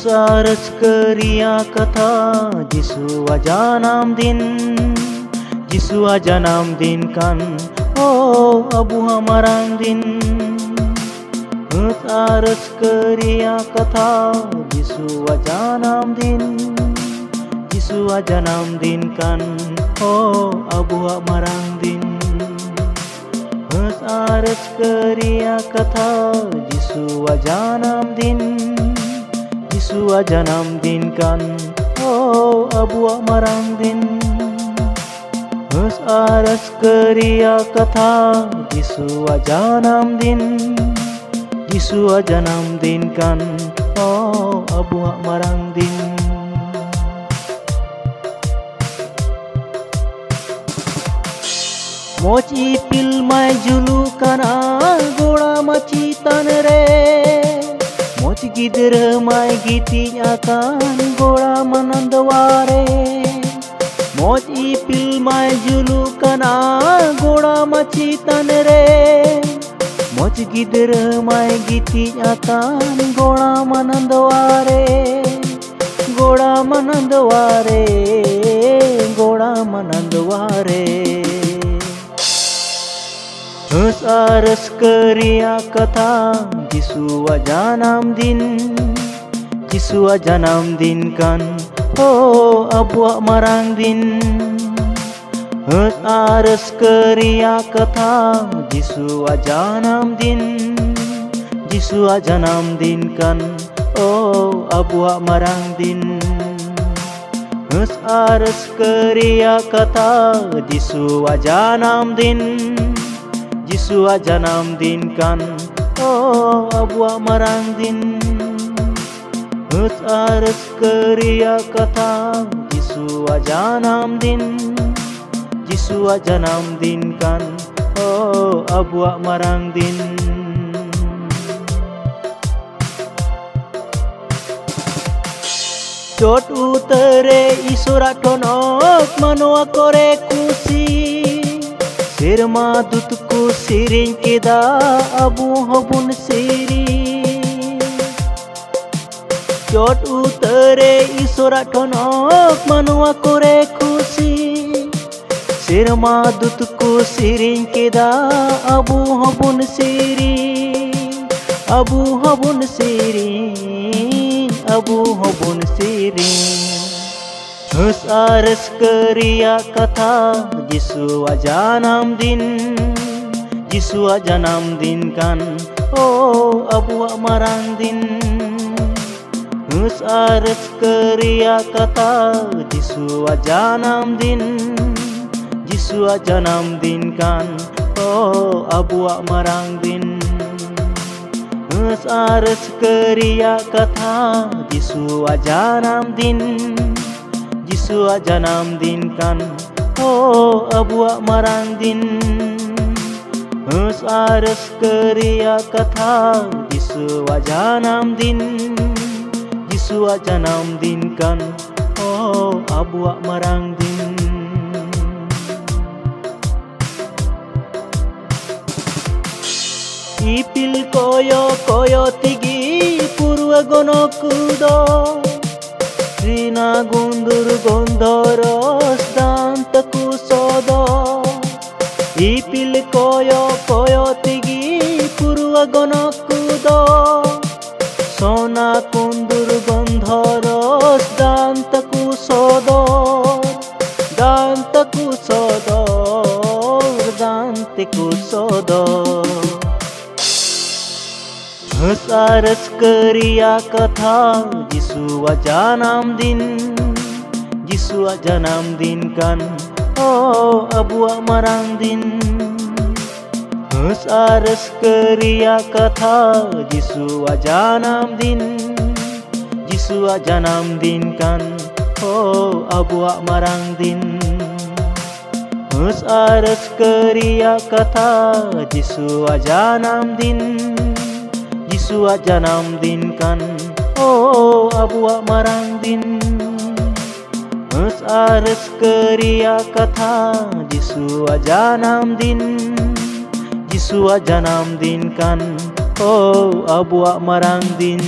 Rasa ria kata Yesus janam din, Yesus janam din kan oh abu hamarang din. Rasa ria kata Yesus janam din, Yesus janam din kan oh abu hamarang din. Rasa ria kata Yesus janam din, Yesus janam din kan oh abu marang din. Rasa ria kata Yesus janam din, Yesus janam din kan oh abu marang din. Moj ipil mai julu kana goda maci tan re, Moj gidra mai giti akan goda manandware. Moj ipil mai julu kana goda maci tan re, Moj gidra mai giti akan goda manandware. Goda manandware, goda manandware. Rasa ria kata Yesus janam din, Yesus janam din kan oh abu marang din. Rasa ria kata Yesus janam din, Yesus janam din kan oh abu marang din. Rasa ria kata Yesus janam din, Yesus janam din kan oh abu marang din. Rasa ria kata Yesus janam din, Yesus janam din kan oh abu marang din. Chot utare isora tonok manwa kore kusi, Sirma dutku siring keda abu hobun siri. Chot utare isora tonok manwa kore kusi, Sirma dutku siring keda abu hobun siri. Abu hobun siri, abu hobun siri. Rasa ria kata Yesus janam din, Yesus janam din kan oh abu marang din. Rasa ria kata Yesus janam din, Yesus janam din kan oh abu marang din. Rasa ria kata Yesus janam din, Yesus janam din kan oh abu marang din. Rasa ria kata Yesus janam din, Yesus janam din kan oh abu marang din. Ipil koyo koyo tigi purwa gonokudo, Rina gundur gondoros dantaku sodo. Ipil koyo koyo tigi purwa gonokudo, Sona kundur gondoros dantaku sodo. Dantaku sodo, dantaku sodo. Rasa ria kata Yesus janam din, Yesus janam din kan oh abu marang din. Rasa ria kata Yesus janam din, Yesus janam din kan oh abu marang din. Rasa ria kata Yesus janam din, Yesus janam din kan oh abu marang din. Rasa ria kata Yesus janam din, Yesus janam din kan oh abu marang din.